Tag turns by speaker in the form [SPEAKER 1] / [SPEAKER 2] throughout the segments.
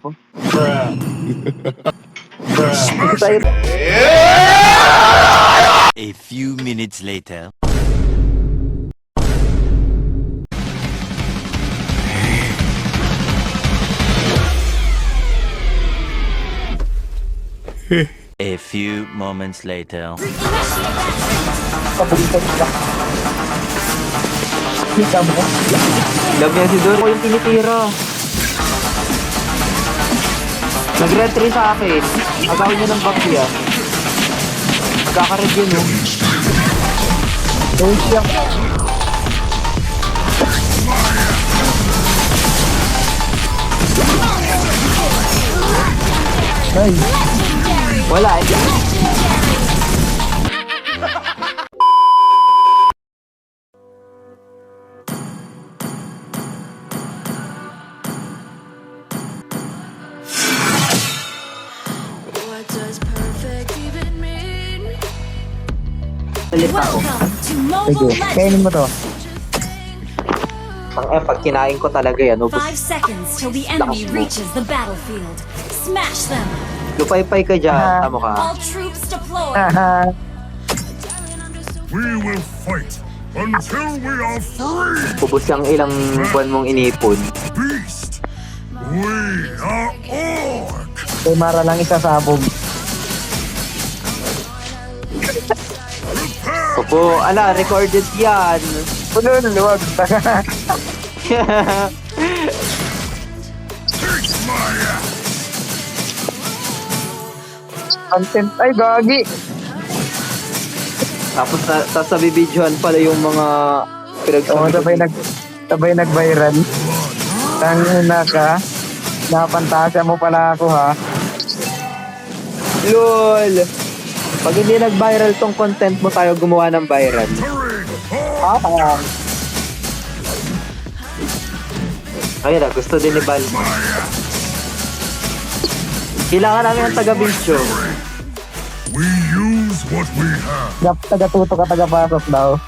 [SPEAKER 1] ko.
[SPEAKER 2] A few minutes later. A few moments later.
[SPEAKER 3] Kita mo?
[SPEAKER 1] Love yan si Dory. Ako yung tinitira. Nag-retry sa akin. Agawin niya ng back yan. Magkakared yun, oh.
[SPEAKER 3] Oh, siya. Ay,
[SPEAKER 1] Wala, eh.
[SPEAKER 4] What does perfect even mean?
[SPEAKER 1] Salita ko.
[SPEAKER 4] Welcome to
[SPEAKER 3] sige.
[SPEAKER 4] Mobile Legends.
[SPEAKER 3] Kainin mo to.
[SPEAKER 1] Pag kinain ko talaga yan, ubus.
[SPEAKER 4] 5 seconds till the enemy reaches the battlefield. Smash them.
[SPEAKER 1] Lupay-pay ka dyan, tamo ka.
[SPEAKER 4] All troops deployed.
[SPEAKER 3] Haha.
[SPEAKER 5] We will fight until we are free,
[SPEAKER 1] Ubus yung ilang buwan mong inipon.
[SPEAKER 5] beast. We are Orc.
[SPEAKER 3] Kay Mara lang isasabog.
[SPEAKER 1] Opo, ala, recorded yan.
[SPEAKER 3] Pulo, luwag.
[SPEAKER 5] Kiss my ass.
[SPEAKER 3] Content. Ay, gagi.
[SPEAKER 1] Tapos sa bibidyohan pala yung mga
[SPEAKER 3] Oo,
[SPEAKER 1] pinagsabi.
[SPEAKER 3] sabay nag-viral. Tangina ka. Napantasya mo pala ako, ha?
[SPEAKER 1] LOL! Pag hindi nag-viral tong content mo, tayo gumawa ng viral.
[SPEAKER 3] Ah,
[SPEAKER 1] Ayun na, gusto din ni Val. Kailangan namin ng taga-video.
[SPEAKER 5] We use what we have.
[SPEAKER 3] taga-tuto ka, taga-pasok daw.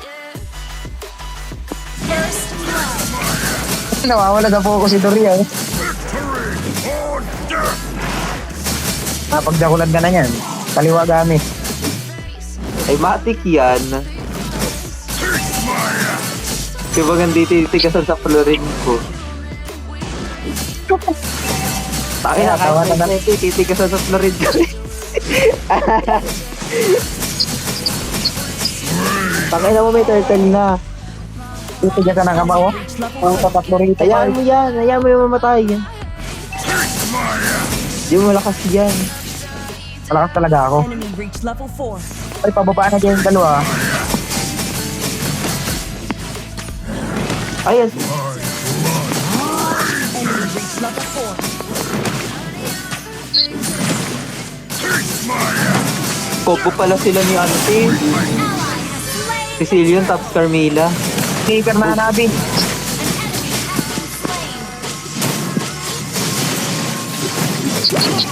[SPEAKER 4] First blood.
[SPEAKER 3] Nawawala na po ako si Doria, eh.
[SPEAKER 5] Victory or death.
[SPEAKER 3] Napagdakulan ka na yan. Kaliwa gamit.
[SPEAKER 1] Ay, matik yan.
[SPEAKER 5] Kiss my ass.
[SPEAKER 1] Diba gandito titigasan sa florin ko. Takin na,
[SPEAKER 3] Tawa na
[SPEAKER 1] kahit na titigasan sa florin ko. Takin na mo, may turtle na.
[SPEAKER 3] Titiga ka ng kama, oh. Ang tatatlo rito.
[SPEAKER 1] Hayaan mo yan, hayaan mo yung mamatay.
[SPEAKER 5] Kiss my ass.
[SPEAKER 1] Di mo malakas yan.
[SPEAKER 3] Malakas talaga ako.
[SPEAKER 4] Enemy reached level 4.
[SPEAKER 3] Ay, pababa na dyan yung dalawa.
[SPEAKER 1] Ayan,
[SPEAKER 4] Enemy reached level 4.
[SPEAKER 5] Kiss my ass.
[SPEAKER 1] kobo pala sila ni Ante.
[SPEAKER 4] Ally has slain.
[SPEAKER 1] Sicilian tapos Carmilla.
[SPEAKER 3] Sneaker na natin.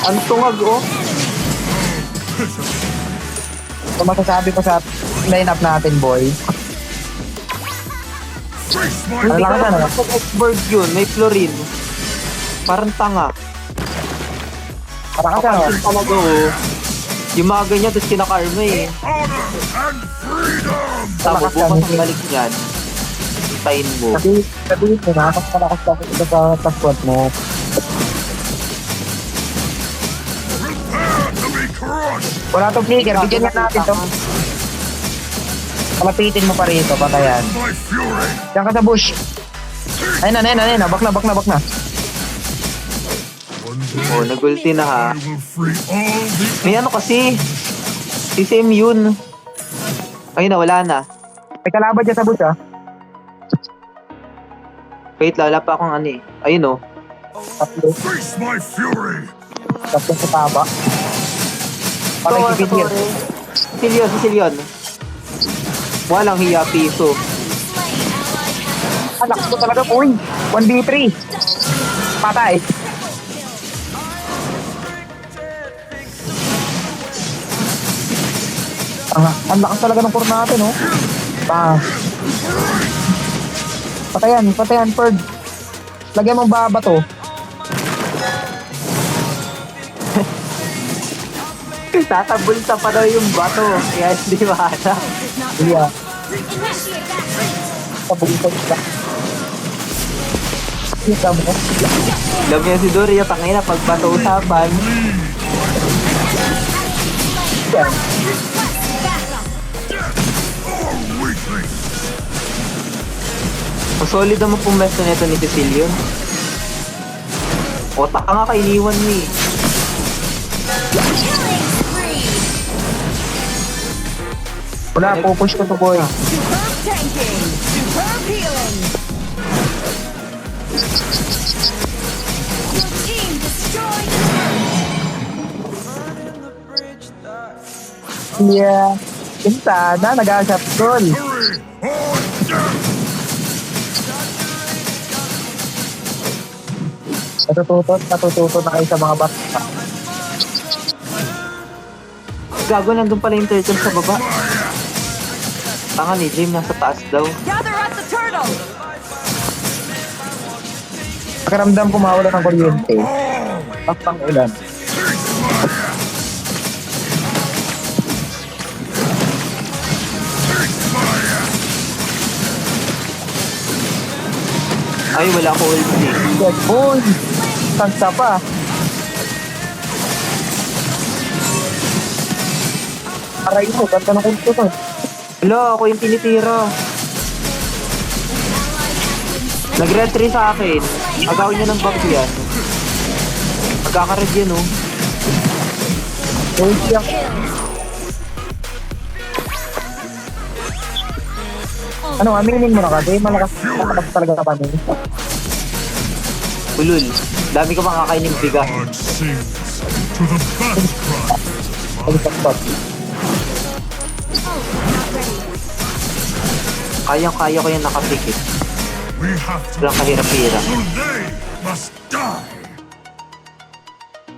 [SPEAKER 1] Ang tungag, oh.
[SPEAKER 3] Ito masasabi ko sa lineup natin, boy.
[SPEAKER 5] Kiss my
[SPEAKER 1] Hindi
[SPEAKER 3] Wala ka
[SPEAKER 1] ka
[SPEAKER 3] na,
[SPEAKER 1] naman pag-expert yun, may florin. Parang tanga.
[SPEAKER 3] Para ka sa,
[SPEAKER 1] Ang talaga, oh. Yung mga ganyan, tapos kinakarma eh.
[SPEAKER 5] honor and freedom.
[SPEAKER 1] Tapos
[SPEAKER 3] Malakas
[SPEAKER 1] bukas
[SPEAKER 3] yan.
[SPEAKER 1] ang balik niyan. Tayin mo.
[SPEAKER 3] sabihin mo na, mas malakas pa ako ito sa squad mo.
[SPEAKER 5] Prepare to be crushed.
[SPEAKER 3] Wala tong sneaker, bigyan nga natin to. Kalapitin mo pa rito, patayan.
[SPEAKER 5] My fury.
[SPEAKER 3] Diyan ka sa bush. Ayun na. Bak na.
[SPEAKER 5] One day
[SPEAKER 1] Oh, nagulti na ha.
[SPEAKER 5] I will free all the.
[SPEAKER 1] May ano kasi. CCM yun. Ayun na, wala na.
[SPEAKER 3] May kalaban dyan sa bush, ah.
[SPEAKER 1] Wait, lala pa akong ano eh. Ayun oh.
[SPEAKER 3] Tatlo.
[SPEAKER 5] Face my fury.
[SPEAKER 3] Tatlo sa taba. Patay si Peter.
[SPEAKER 1] Sicilian. Walang hiya piso.
[SPEAKER 3] Ah, lakas ko talaga, boy. 1v3. Patay. Ang lakas talaga ng core natin, oh. Patayan, Perd. Lagyan mong baba to.
[SPEAKER 1] Tatabulsa pa daw yung bato. Kaya hindi mahanap.
[SPEAKER 4] Is not
[SPEAKER 3] Iya.
[SPEAKER 4] initiate that.
[SPEAKER 3] Pabukod ka. Kita mo.
[SPEAKER 1] Alam niya si Dory, yung tangina, pag bato usapan.
[SPEAKER 3] Yan.
[SPEAKER 4] Backup.
[SPEAKER 5] Weakling.
[SPEAKER 1] Ang solid naman pong mesto nito ni Cecilion. O, taka nga ka, iniwan mo eh.
[SPEAKER 4] Killing spree.
[SPEAKER 3] Wala, pupush ko to boy.
[SPEAKER 4] Superb tanking. Superb healing. Your team destroyed.
[SPEAKER 3] Yeah. Kinta na, nag-a-shot goal.
[SPEAKER 5] Hurry. On deck.
[SPEAKER 3] Natututo na kayo sa mga bata.
[SPEAKER 1] Gago, nandun pala yung turtle sa baba. Tanga ni Jim, nasa taas daw.
[SPEAKER 4] Gather at the turtle.
[SPEAKER 3] Pakiramdam ko mawala ng kuryente. Pagpang ulan.
[SPEAKER 1] Ay, wala ko ulti.
[SPEAKER 3] Dead boy! Tagsa pa. Aray mo, ganda ng kulto to.
[SPEAKER 1] Hello, ako yung tinitira. Nag-retry sa akin. Agawin niya ng buff yan. Magkakared yan, oh.
[SPEAKER 3] Boy siya. Ano, aminin mo na kasi, malakas talaga kami.
[SPEAKER 1] Ulul. Dami ko makakaining biga.
[SPEAKER 5] God sings to the battle cry.
[SPEAKER 3] Pagpagpag.
[SPEAKER 1] Kayang-kaya ko yan nakapikit.
[SPEAKER 5] We have to,
[SPEAKER 1] Walang kahirap-hirap.
[SPEAKER 5] or they must die.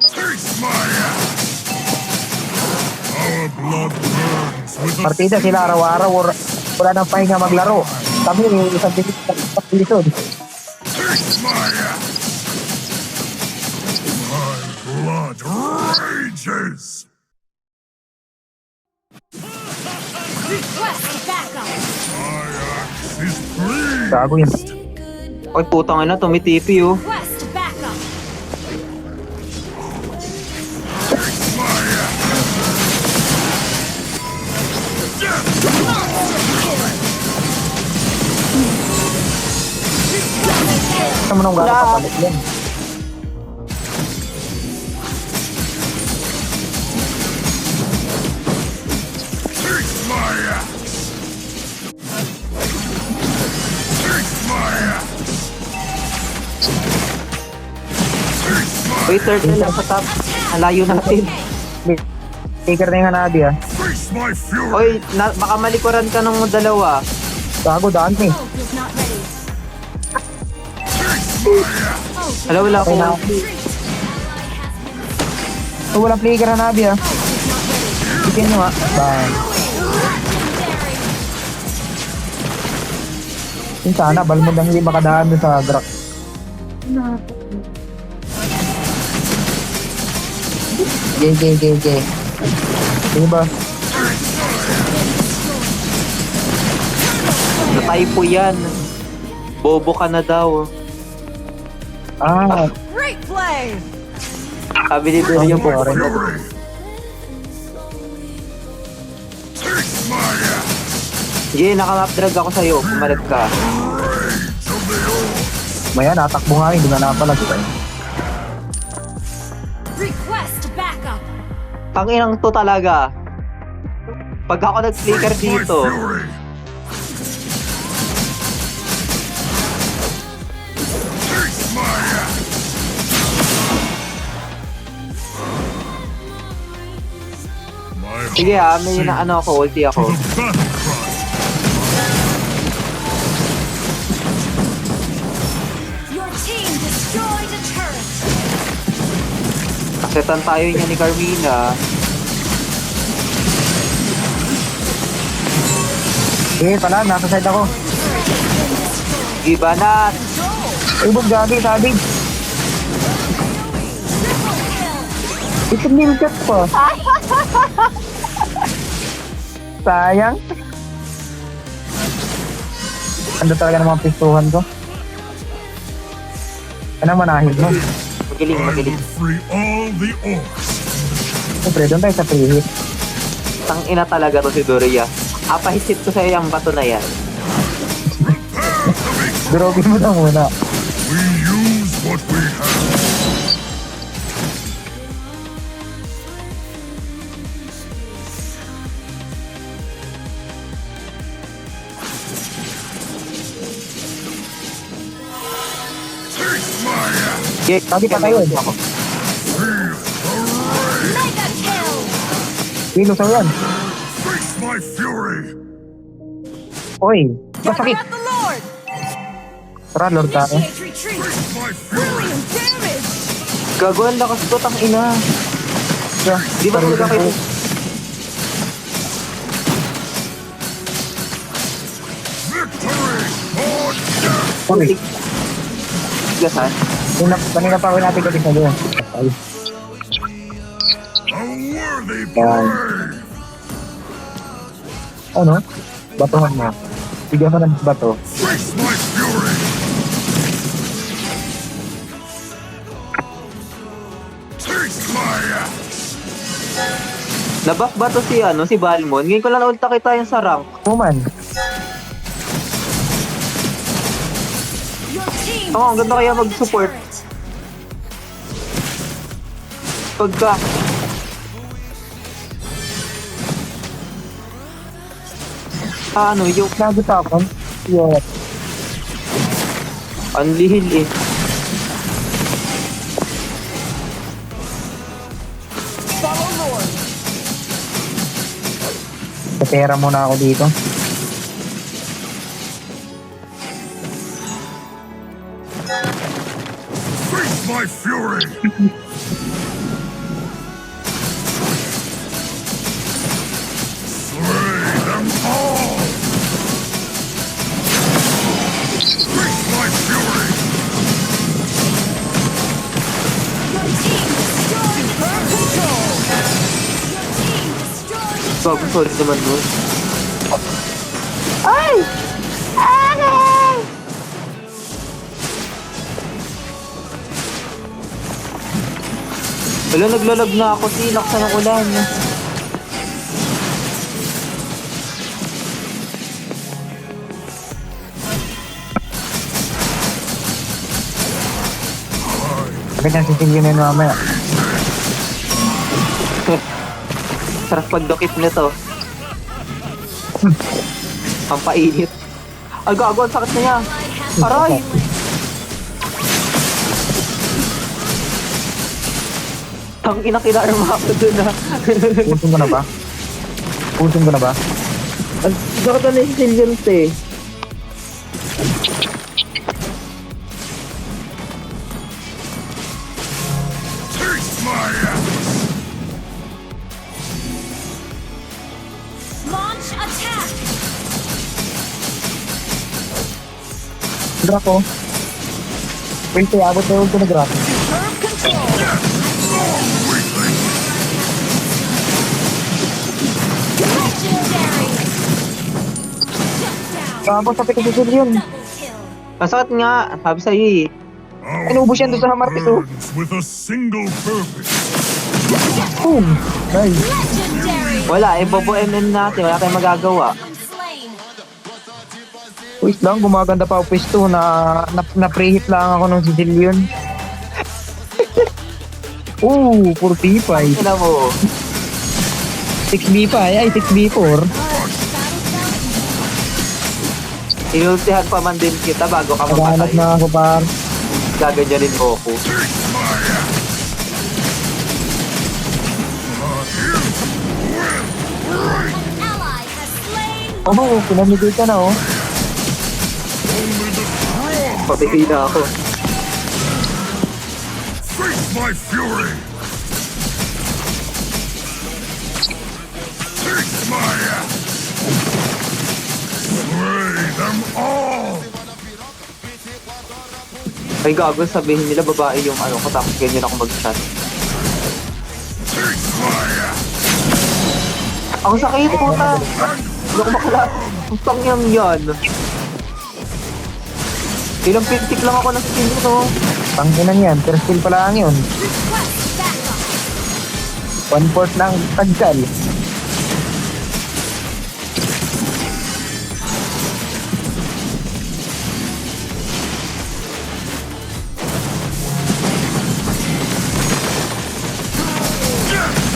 [SPEAKER 5] Face my ass. Our blood burns with the
[SPEAKER 3] Partida sila araw-araw, wala nang pahinga maglaro. Kami, isang bilisod.
[SPEAKER 5] face my ass. My blood rages.
[SPEAKER 4] Request backup.
[SPEAKER 5] My axe is free.
[SPEAKER 3] Gago yun.
[SPEAKER 1] Ay, putang ina, tumitipi, oh.
[SPEAKER 4] Request backup.
[SPEAKER 3] Ano nung gago
[SPEAKER 1] Wala.
[SPEAKER 3] kapalit yan?
[SPEAKER 5] Face my axe. Face my axe. Face my
[SPEAKER 1] Uy, turtle lang sa top. Alayo natin.
[SPEAKER 3] Taker na yung Hanabi ah.
[SPEAKER 5] face my fury.
[SPEAKER 1] Uy, baka malikuran ka ng dalawa.
[SPEAKER 3] Gago, daan eh.
[SPEAKER 4] Ult is not ready.
[SPEAKER 5] Face my axe.
[SPEAKER 1] Hala, wala ko.
[SPEAKER 3] Okay na. So, walang flicker Hanabi ah. Bikin nyo ah. Bang. Yung sana, balmond ang hindi makadaan dun sa Drak. Gay. Sige ba?
[SPEAKER 1] Na-typo yan. Bobo ka na daw.
[SPEAKER 3] Ah,
[SPEAKER 4] Great play.
[SPEAKER 1] Sabi ni Dory yung bobo ka na daw.
[SPEAKER 5] Fury. Face my axe.
[SPEAKER 1] Sige, naka-map drag ako sa'yo. Pumalit ka.
[SPEAKER 5] Rage of the old.
[SPEAKER 3] maya natakbo nga hindi na napalag eh.
[SPEAKER 4] Request backup.
[SPEAKER 1] Tanginang to talaga. Pag ako nag-flicker
[SPEAKER 5] Face my
[SPEAKER 1] dito,
[SPEAKER 5] fury. Face my axe. My
[SPEAKER 1] sige
[SPEAKER 5] heart
[SPEAKER 1] may
[SPEAKER 5] sings
[SPEAKER 1] na ano ako, ulti
[SPEAKER 5] to
[SPEAKER 1] ako.
[SPEAKER 5] the battle cry.
[SPEAKER 4] Your team destroyed a turret.
[SPEAKER 1] Kasetan tayo niya ni Carmina.
[SPEAKER 3] Sige pala, nasa side ako.
[SPEAKER 1] Iba na.
[SPEAKER 3] Ibog gagi, sabi. Ito nilkat pa. Sayang. Ano talaga ng mga pistuhan ko? Ano manahin mo?
[SPEAKER 1] Magaling,
[SPEAKER 5] I
[SPEAKER 1] magaling.
[SPEAKER 5] will free all the orcs.
[SPEAKER 3] Siyempre, doon tayo sa pre-hit.
[SPEAKER 1] Tang ina talaga to si Doria. Apahisit ko sa'yo yung bato na yan.
[SPEAKER 3] Durogin mo na muna.
[SPEAKER 5] We use what we have. Taste my axe.
[SPEAKER 1] Okay,
[SPEAKER 3] Lagi pa tayo.
[SPEAKER 1] ako.
[SPEAKER 5] Feel the rage.
[SPEAKER 4] Mega kill!
[SPEAKER 3] Kilo sa yan.
[SPEAKER 5] Face my fury.
[SPEAKER 3] Oy, masakit.
[SPEAKER 4] Gather up the Lord!
[SPEAKER 3] Tara, Lord tayo.
[SPEAKER 4] Initiate retreat!
[SPEAKER 5] Face my fury.
[SPEAKER 4] Brilliant damage!
[SPEAKER 1] Gagawin lakas ko, tang ina. Di ba talaga kayo?
[SPEAKER 5] Victory or death.
[SPEAKER 3] Uy,
[SPEAKER 1] Gasan.
[SPEAKER 3] kanina pa ako natin kasi sa doon. Ay,
[SPEAKER 5] A worthy brave.
[SPEAKER 3] ano? Batuhan mo. Bigyan mo ng bato.
[SPEAKER 5] Face my fury. Taste my axe.
[SPEAKER 1] Nabuff ba to si Balmon? Ngayon ko lang naulta kita yung sa rank.
[SPEAKER 3] Kuman.
[SPEAKER 4] Your team
[SPEAKER 1] Oo, ang ganda kaya mag-support. Pagka... yung
[SPEAKER 3] Nagutapon. Yeah.
[SPEAKER 1] unlihil eh.
[SPEAKER 4] follow Lord.
[SPEAKER 3] Patera muna ako dito.
[SPEAKER 5] Face my fury. Slay them all. Face my fury.
[SPEAKER 4] Your team destroyed her control. Your team destroyed
[SPEAKER 1] Bago
[SPEAKER 4] the
[SPEAKER 1] solid naman nun. Wala, naglalag na ako. Silaksan ng ulan.
[SPEAKER 3] Bakit nang sisilyo na yun mamaya?
[SPEAKER 1] Sarap pagdukit nito. Ang painit. Ay, gago, ang sakit na niya. Aray! Ang ina, kinarma ako dun ah.
[SPEAKER 3] Pusong ko na ba? Pusong ko na ba?
[SPEAKER 1] Ang sakit na yung Sicilians eh.
[SPEAKER 5] Taste my axe.
[SPEAKER 4] launch attack.
[SPEAKER 3] Draco. Wait, abot na yung Draco.
[SPEAKER 4] Curve control.
[SPEAKER 5] Long weakling.
[SPEAKER 4] Legendary. Shut down.
[SPEAKER 3] Tapos sa pito yun.
[SPEAKER 4] Double kill.
[SPEAKER 1] Ang sakit nga. Sabi sa'yo eh.
[SPEAKER 5] Our
[SPEAKER 3] Inubos yan doon sa Hamartis, oh.
[SPEAKER 5] burns with a single purpose.
[SPEAKER 3] Boom! Nice.
[SPEAKER 4] Legendary.
[SPEAKER 1] Wala, eh, bobo MM natin. Wala tayong magagawa.
[SPEAKER 4] Slain.
[SPEAKER 3] Wait lang, gumaganda pa ako pwesto na pre-hit lang ako ng Sicilian. Ooh, 45.
[SPEAKER 1] Ina mo.
[SPEAKER 3] 6B5, ay 6B4.
[SPEAKER 1] Inultihan pa man din kita bago ka
[SPEAKER 3] Naghahanap
[SPEAKER 1] mamatay.
[SPEAKER 3] na ako par.
[SPEAKER 1] Gaganyanin mo ako.
[SPEAKER 5] Taste my axe.
[SPEAKER 4] An ally has slain.
[SPEAKER 3] Oh, pinamigay ka na oh.
[SPEAKER 5] Only the strong
[SPEAKER 1] Patay na ako.
[SPEAKER 5] face my fury. Taste my axe. Slay them all.
[SPEAKER 1] Ay gago, sabihin nila babae yung ano ko tapos ganyan ako mag-chat.
[SPEAKER 5] Taste my
[SPEAKER 1] Ang sakit, puta. Hindi ako makala. Putang yan. Ilang pintik lang ako ng skin ko.
[SPEAKER 3] Panginan yan, first kill pa lang yun.
[SPEAKER 4] Request backup.
[SPEAKER 3] 1/4 ng tagkal.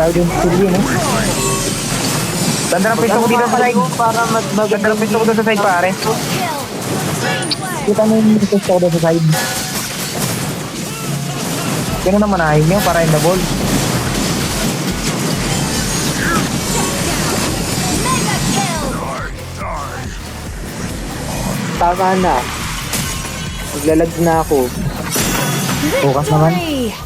[SPEAKER 3] Tayo din sa sili, no? Ganda ng pistol ko dito sa side.
[SPEAKER 1] Para
[SPEAKER 3] Ganda ng pistol ko dito sa side, pare.
[SPEAKER 4] Kill. Chain play.
[SPEAKER 3] Kita mo yung pistol ko dito sa side. Kaya naman manahin nyo para in the ball.
[SPEAKER 4] Mega kill.
[SPEAKER 1] Tama na. Maglalag na ako.
[SPEAKER 3] Bukas naman.
[SPEAKER 4] Victory.